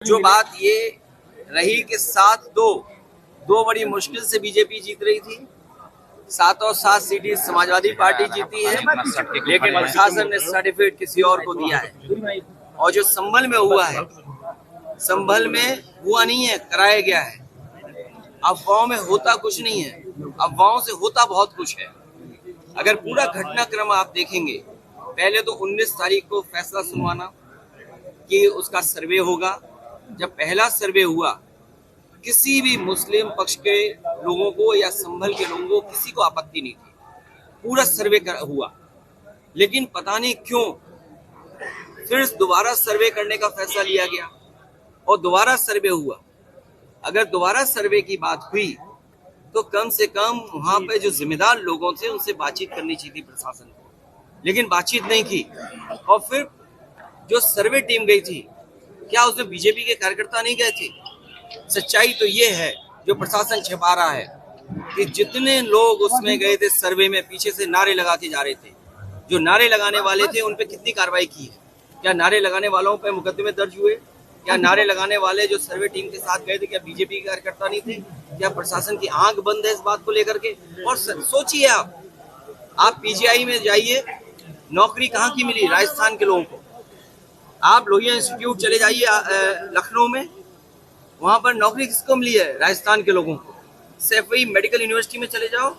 जो बात ये रही कि 7-2 बड़ी मुश्किल से बीजेपी जीत रही थी। 7 सीटें समाजवादी पार्टी जीती है, लेकिन प्रशासन ने सर्टिफिकेट किसी और को दिया है। और जो संभल में हुआ है, संभल में हुआ नहीं है, कराया गया है। अफवाहों में होता कुछ नहीं है, अफवाहों से होता बहुत कुछ है। अगर पूरा घटनाक्रम आप देखेंगे, पहले तो 19 तारीख को फैसला सुनवाना कि उसका सर्वे होगा। जब पहला सर्वे हुआ, किसी भी मुस्लिम पक्ष के लोगों को या संभल के लोगों को किसी को आपत्ति नहीं थी, पूरा सर्वे हुआ। लेकिन पता नहीं क्यों फिर दोबारा सर्वे करने का फैसला लिया गया और दोबारा सर्वे हुआ। अगर दोबारा सर्वे की बात हुई तो कम से कम वहां पे जो जिम्मेदार लोगों थे उनसे बातचीत करनी चाहिए थी प्रशासन को, लेकिन बातचीत नहीं की। और फिर जो सर्वे टीम गई थी, क्या उसमें बीजेपी के कार्यकर्ता नहीं गए थे? सच्चाई तो ये है, जो प्रशासन छिपा रहा है, कि जितने लोग उसमें गए थे सर्वे में, पीछे से नारे लगाते जा रहे थे। जो नारे लगाने वाले थे उन पे कितनी कार्रवाई की है? क्या नारे लगाने वालों पे मुकदमे दर्ज हुए? क्या नारे लगाने वाले जो सर्वे टीम के साथ गए थे, क्या बीजेपी के कार्यकर्ता नहीं थे? क्या प्रशासन की आंख बंद है इस बात को लेकर के? और सोचिए, आप पीजीआई में जाइए, नौकरी कहाँ की मिली राजस्थान के लोगों को? आप लोहिया इंस्टीट्यूट चले जाइए लखनऊ में, वहां पर नौकरी किसको मिली है? राजस्थान के लोगों को। सैफई मेडिकल यूनिवर्सिटी में चले जाओ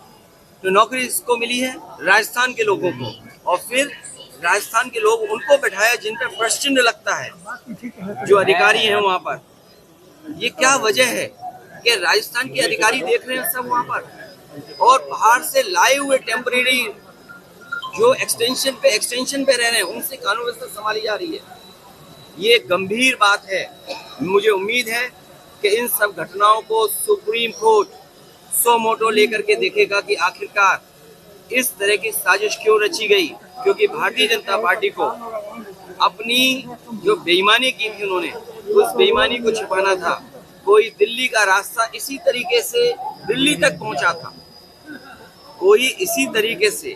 तो नौकरी किसको मिली है? राजस्थान के लोगों को। और फिर राजस्थान के लोग उनको बैठाया जिन पर प्रश्न लगता है, जो अधिकारी हैं वहां पर। ये क्या वजह है कि राजस्थान के अधिकारी देख रहे हैं सब वहां पर, और बाहर से लाए हुए टेम्परेरी जो एक्सटेंशन पे रह रहे हैं, उनसे कानून व्यवस्था संभाली जा रही है। ये गंभीर बात है। मुझे उम्मीद है कि इन सब घटनाओं को सुप्रीम कोर्ट सो मोटो लेकर के देखेगा कि आखिरकार इस तरह की साजिश क्यों रची गई। क्योंकि भारतीय जनता पार्टी को अपनी जो बेईमानी की थी उन्होंने, उस बेईमानी को छिपाना था। कोई दिल्ली का रास्ता इसी तरीके से दिल्ली तक पहुंचा था, कोई इसी तरीके से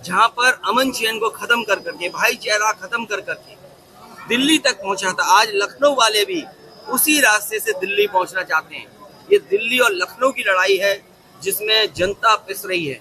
जहां पर अमन चैन को खत्म कर करके, भाईचारा खत्म कर करके दिल्ली तक पहुंचा था। आज लखनऊ वाले भी उसी रास्ते से दिल्ली पहुंचना चाहते हैं। ये दिल्ली और लखनऊ की लड़ाई है जिसमें जनता पिस रही है।